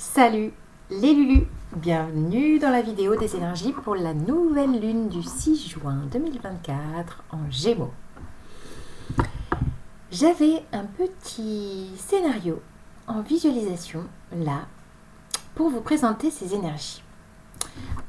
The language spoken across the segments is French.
Salut les Lulus, bienvenue dans la vidéo des énergies pour la nouvelle lune du 6 juin 2024 en Gémeaux. J'avais un petit scénario en visualisation là pour vous présenter ces énergies.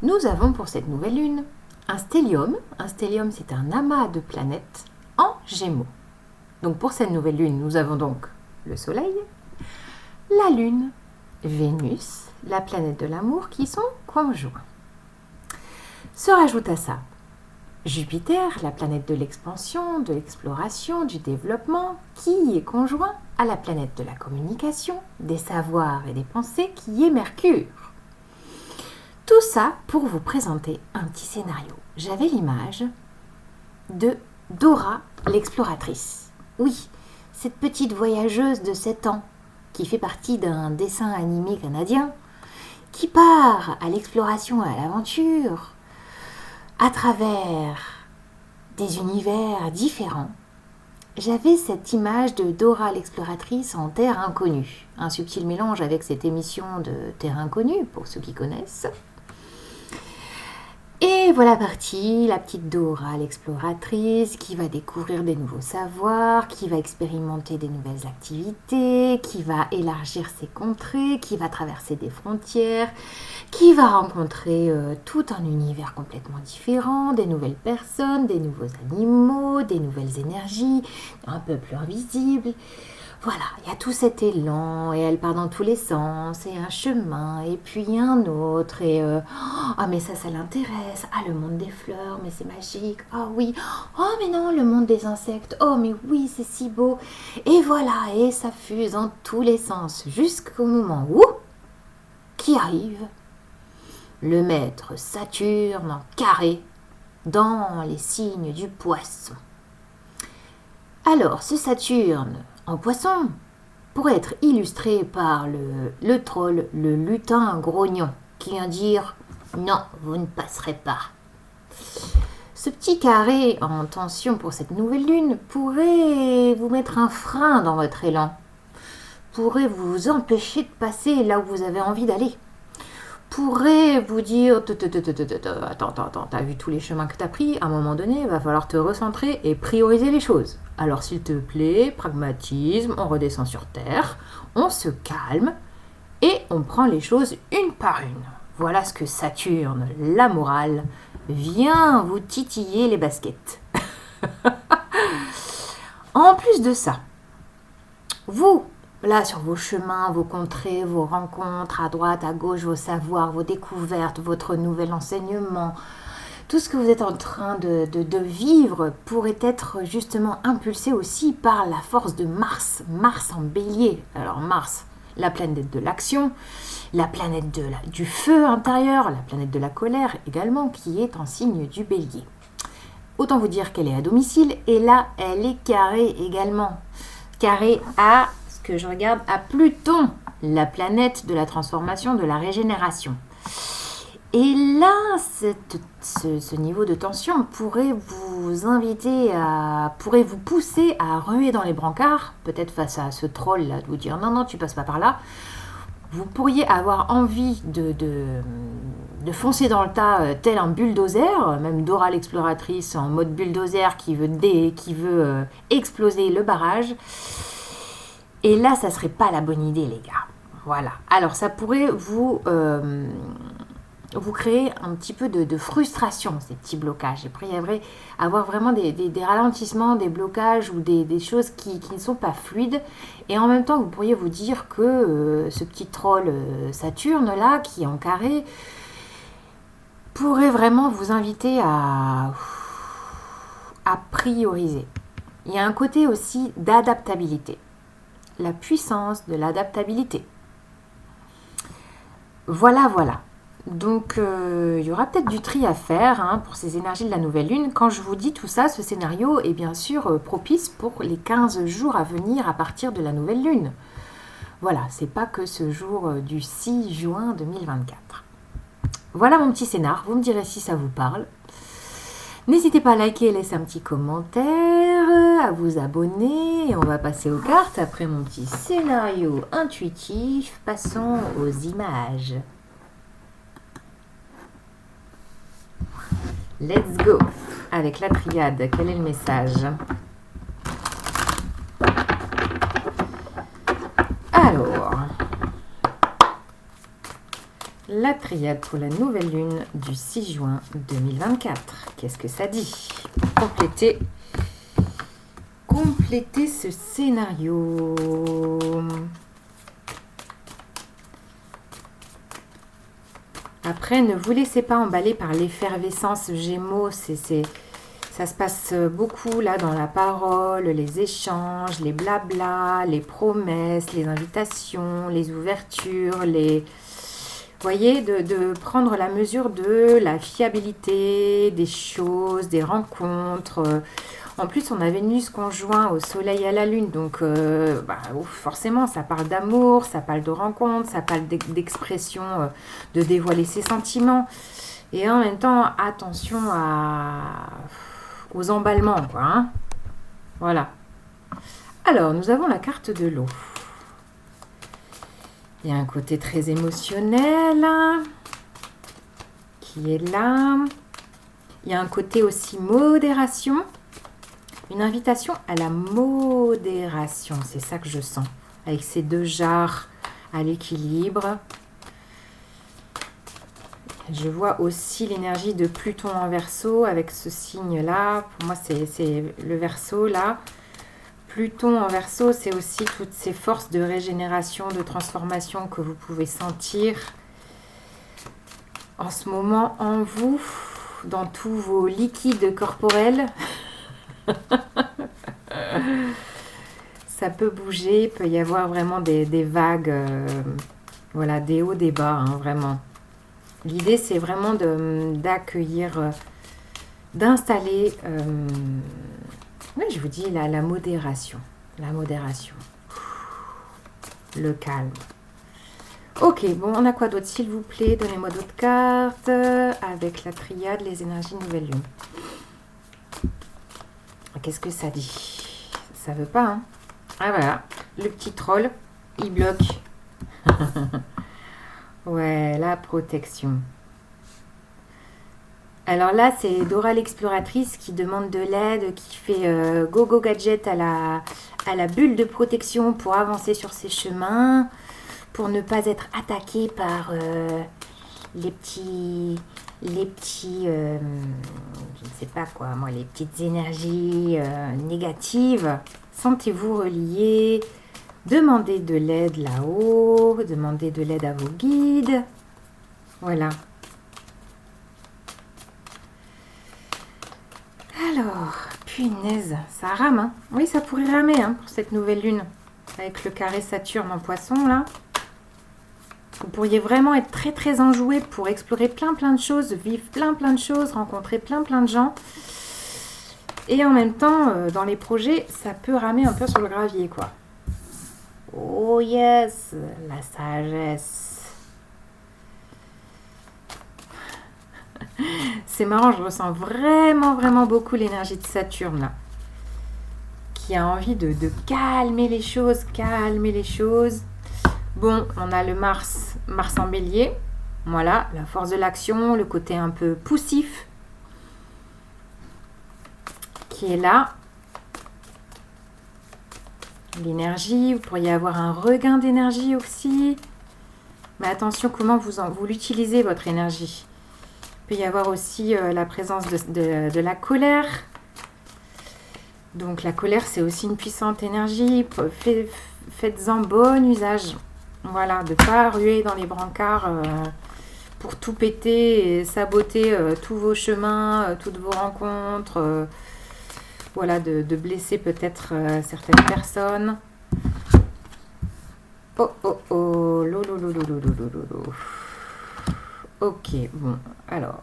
Nous avons pour cette nouvelle lune un stellium. Un stellium, c'est un amas de planètes en Gémeaux. Donc pour cette nouvelle lune, nous avons donc le Soleil, la Lune, Vénus, la planète de l'amour qui sont conjoints. Se rajoute à ça Jupiter, la planète de l'expansion, de l'exploration, du développement, qui est conjoint à la planète de la communication, des savoirs et des pensées, qui est Mercure. Tout ça pour vous présenter un petit scénario. J'avais l'image de Dora l'exploratrice. Oui, cette petite voyageuse de 7 ans qui fait partie d'un dessin animé canadien, qui part à l'exploration et à l'aventure à travers des univers différents. J'avais cette image de Dora l'exploratrice en Terre inconnue, un subtil mélange avec cette émission de Terre inconnue, pour ceux qui connaissent. Et voilà partie, la petite Dora l'exploratrice qui va découvrir des nouveaux savoirs, qui va expérimenter des nouvelles activités, qui va élargir ses contrées, qui va traverser des frontières, qui va rencontrer tout un univers complètement différent, des nouvelles personnes, des nouveaux animaux, des nouvelles énergies, un peu plus invisibles. Voilà, il y a tout cet élan et elle part dans tous les sens et un chemin et puis un autre et ah mais ça l'intéresse, ah le monde des fleurs mais c'est magique, ah oui, oh mais non le monde des insectes, oh mais oui c'est si beau et voilà et ça fuse dans tous les sens jusqu'au moment où qui arrive le maître Saturne en carré dans les signes du Poisson. Alors ce Saturne en Poisson pourrait être illustré par le troll, le lutin grognon, qui vient dire « Non, vous ne passerez pas ». Ce petit carré en tension pour cette nouvelle lune pourrait vous mettre un frein dans votre élan, pourrait vous empêcher de passer là où vous avez envie d'aller, pourrait vous dire « Attends, t'as vu tous les chemins que t'as pris, à un moment donné, il va falloir te recentrer et prioriser les choses. Alors s'il te plaît, pragmatisme, on redescend sur terre, on se calme et on prend les choses une par une. » Voilà ce que Saturne, la morale, vient vous titiller les baskets. En plus de ça, vous, là, sur vos chemins, vos contrées, vos rencontres, à droite, à gauche, vos savoirs, vos découvertes, votre nouvel enseignement, tout ce que vous êtes en train de vivre pourrait être justement impulsé aussi par la force de Mars. Mars en bélier. Alors Mars, la planète de l'action, la planète du feu intérieur, la planète de la colère également, qui est en signe du bélier. Autant vous dire qu'elle est à domicile, et là, elle est carrée également. Carrée à... que je regarde à Pluton, la planète de la transformation, de la régénération. Et là, ce niveau de tension pourrait vous inviter pourrait vous pousser à ruer dans les brancards, peut-être face à ce troll là, de vous dire non, tu passes pas par là. Vous pourriez avoir envie de foncer dans le tas tel un bulldozer, même Dora l'exploratrice en mode bulldozer qui veut exploser le barrage. Et là, ça serait pas la bonne idée, les gars. Voilà. Alors, ça pourrait vous créer un petit peu de frustration, ces petits blocages. Et après, il y aurait avoir vraiment des ralentissements, des blocages ou des choses qui ne sont pas fluides. Et en même temps, vous pourriez vous dire que ce petit troll Saturne-là, qui est en carré, pourrait vraiment vous inviter à prioriser. Il y a un côté aussi d'adaptabilité. La puissance de l'adaptabilité. Voilà. Donc, il y aura peut-être du tri à faire pour ces énergies de la nouvelle lune. Quand je vous dis tout ça, ce scénario est bien sûr propice pour les 15 jours à venir à partir de la nouvelle lune. Voilà, c'est pas que ce jour du 6 juin 2024. Voilà mon petit scénar, vous me direz si ça vous parle. N'hésitez pas à liker et laisser un petit commentaire, à vous abonner. Et on va passer aux cartes. Après mon petit scénario intuitif, passons aux images. Let's go. Avec la triade, quel est le message? Alors, la triade pour la nouvelle lune du 6 juin 2024. Qu'est-ce que ça dit? Complétez ce scénario. Après, ne vous laissez pas emballer par l'effervescence Gémeaux. Ça se passe beaucoup là dans la parole, les échanges, les blablas, les promesses, les invitations, les ouvertures, voyez, de prendre la mesure de la fiabilité des choses, des rencontres. En plus, on a Vénus conjoint au Soleil et à la Lune, donc forcément, ça parle d'amour, ça parle de rencontres, ça parle d'expression, de dévoiler ses sentiments. Et en même temps, attention aux emballements, quoi. Hein. Voilà. Alors, nous avons la carte de l'eau. Il y a un côté très émotionnel qui est là. Il y a un côté aussi modération. Une invitation à la modération. C'est ça que je sens. Avec ces deux jarres à l'équilibre. Je vois aussi l'énergie de Pluton en Verseau avec ce signe-là. Pour moi, c'est le Verseau là. Pluton en Verseau, c'est aussi toutes ces forces de régénération, de transformation que vous pouvez sentir en ce moment en vous, dans tous vos liquides corporels. Ça peut bouger, il peut y avoir vraiment des vagues, voilà, des hauts, des bas, hein, vraiment. L'idée, c'est vraiment d'accueillir, d'installer, oui, je vous dis, la modération. La modération. Le calme. Ok, bon, on a quoi d'autre, s'il vous plaît? Donnez-moi d'autres cartes avec la triade, les énergies nouvelle lune. Qu'est-ce que ça dit? Ça veut pas, hein? Ah, voilà. Le petit troll, il bloque. Ouais, la protection. Alors là, c'est Dora l'exploratrice qui demande de l'aide, qui fait go gadget à la bulle de protection pour avancer sur ses chemins, pour ne pas être attaqué par les petits, je ne sais pas quoi, moi, les petites énergies négatives. Sentez-vous relié. Demandez de l'aide là-haut, demandez de l'aide à vos guides. Voilà. Alors, punaise, ça rame. Hein. Oui, ça pourrait ramer hein, pour cette nouvelle lune. Avec le carré Saturne en poisson, là. Vous pourriez vraiment être très, très enjoué pour explorer plein de choses, vivre plein de choses, rencontrer plein de gens. Et en même temps, dans les projets, ça peut ramer un peu sur le gravier, quoi. Oh yes, la sagesse. C'est marrant, je ressens vraiment beaucoup l'énergie de Saturne là. Qui a envie de calmer les choses, Bon, on a le Mars en bélier. Voilà, la force de l'action, le côté un peu poussif qui est là. L'énergie, vous pourriez avoir un regain d'énergie aussi. Mais attention, comment vous l'utilisez, votre énergie. Il peut y avoir aussi la présence de la colère. Donc la colère, c'est aussi une puissante énergie. Faites-en bon usage. Voilà, de ne pas ruer dans les brancards pour tout péter et saboter tous vos chemins, toutes vos rencontres. Voilà, de blesser peut-être certaines personnes. Oh, lolo. Ok, bon, alors.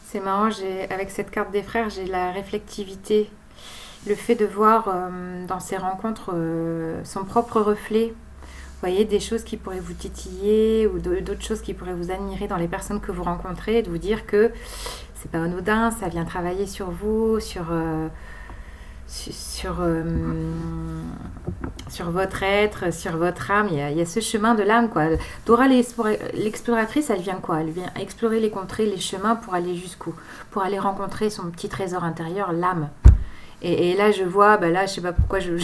C'est marrant, avec cette carte des frères, j'ai la réflectivité. Le fait de voir dans ces rencontres son propre reflet. Vous voyez, des choses qui pourraient vous titiller ou d'autres choses qui pourraient vous admirer dans les personnes que vous rencontrez, de vous dire que c'est pas anodin, ça vient travailler sur vous, sur votre être, sur votre âme. Il y a ce chemin de l'âme, quoi. Dora l'exploratrice, elle vient quoi? Elle vient explorer les contrées, les chemins pour aller jusqu'où? Pour aller rencontrer son petit trésor intérieur, l'âme. Et là, je vois, là, je sais pas pourquoi je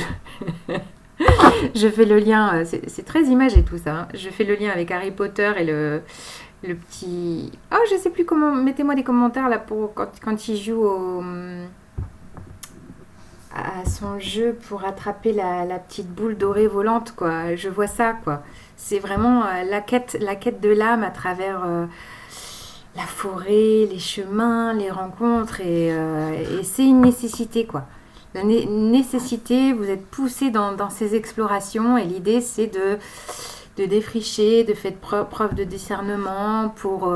fais le lien, c'est très imagé tout ça, hein. Je fais le lien avec Harry Potter et le petit... Oh, je sais plus comment, mettez-moi des commentaires là pour quand il joue à son jeu pour attraper la petite boule dorée volante, quoi. Je vois ça, quoi. C'est vraiment la quête de l'âme à travers la forêt, les chemins, les rencontres, et c'est une nécessité, quoi. La nécessité, vous êtes poussé dans ces explorations, et l'idée c'est de défricher, de faire preuve de discernement pour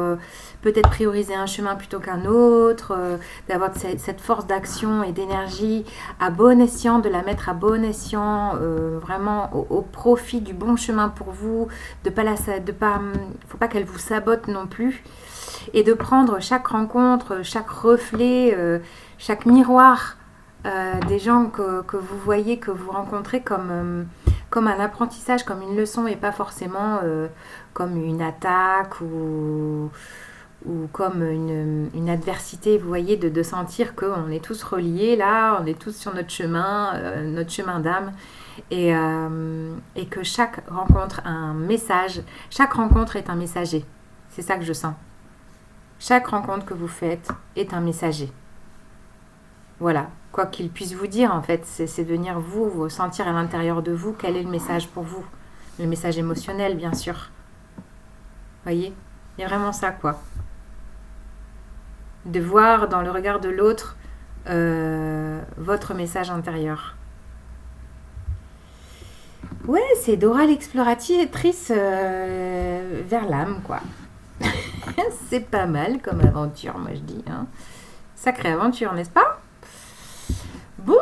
peut-être prioriser un chemin plutôt qu'un autre, d'avoir cette force d'action et d'énergie à bon escient, de la mettre à bon escient, vraiment au profit du bon chemin pour vous, faut pas qu'elle vous sabote non plus, et de prendre chaque rencontre, chaque reflet, chaque miroir des gens que vous voyez, que vous rencontrez comme un apprentissage, comme une leçon, et pas forcément comme une attaque ou comme une adversité. Vous voyez, de sentir qu'on est tous reliés là, on est tous sur notre chemin d'âme, et que chaque rencontre a un message, chaque rencontre est un messager. C'est ça que je sens. Chaque rencontre que vous faites est un messager. Voilà, quoi qu'il puisse vous dire, en fait, c'est venir vous sentir à l'intérieur de vous quel est le message pour vous. Le message émotionnel, bien sûr. Voyez, il y a vraiment ça, quoi. De voir dans le regard de l'autre votre message intérieur. Ouais, c'est Dora l'exploratrice vers l'âme, quoi. C'est pas mal comme aventure, moi je dis, hein. Sacrée aventure, n'est-ce pas? Bon,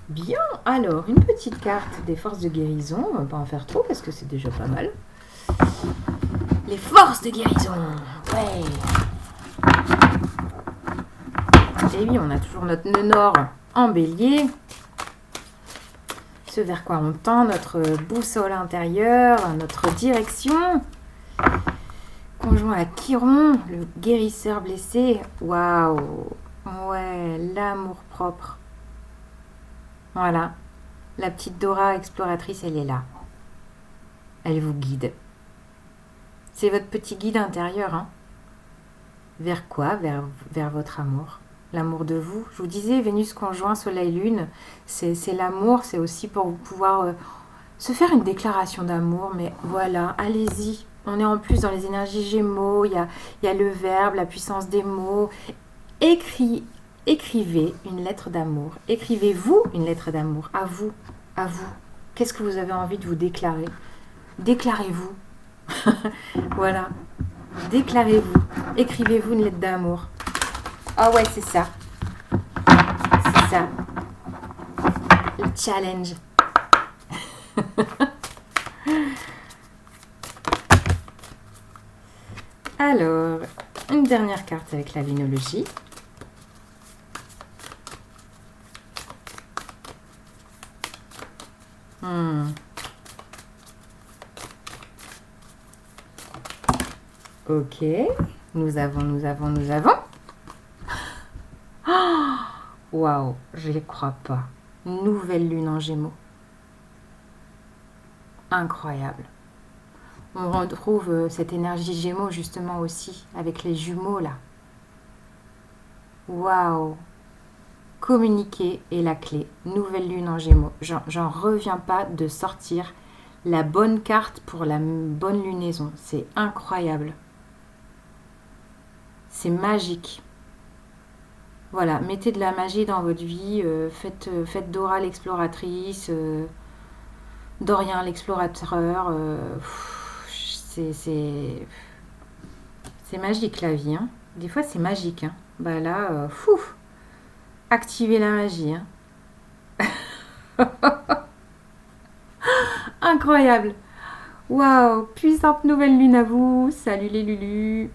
bien. Alors, une petite carte des forces de guérison. On va pas en faire trop parce que c'est déjà pas mal. Les forces de guérison. Ouais. Et oui, on a toujours notre nœud nord en bélier. Ce vers quoi on tend, notre boussole intérieure, notre direction. Conjoint à Chiron, le guérisseur blessé. Waouh. Ouais, l'amour propre. Voilà, la petite Dora exploratrice, elle est là. Elle vous guide. C'est votre petit guide intérieur, hein. Vers quoi? Vers votre amour. L'amour de vous. Je vous disais, Vénus conjoint Soleil-Lune, c'est l'amour, c'est aussi pour vous pouvoir se faire une déclaration d'amour, mais voilà, allez-y. On est en plus dans les énergies Gémeaux, il y a le verbe, la puissance des mots. Écrivez une lettre d'amour. Écrivez-vous une lettre d'amour à vous. À vous. Qu'est-ce que vous avez envie de vous déclarer? Déclarez-vous. Voilà. Déclarez-vous. Écrivez-vous une lettre d'amour. Ah ouais, c'est ça. C'est ça. Le challenge. Alors, une dernière carte avec la linologie. Ok, nous avons. Waouh, je n'y crois pas. Nouvelle lune en Gémeaux. Incroyable. On retrouve cette énergie Gémeaux justement aussi avec les jumeaux là. Waouh. Communiquer est la clé. Nouvelle lune en Gémeaux. J'en reviens pas de sortir la bonne carte pour la bonne lunaison. C'est incroyable. C'est magique. Voilà, mettez de la magie dans votre vie. Faites Dora l'exploratrice, Dorien l'explorateur. C'est magique la vie, hein. Des fois c'est magique, hein. Bah là, activez la magie. Hein. Incroyable. Waouh, puissante nouvelle lune à vous. Salut les Lulus.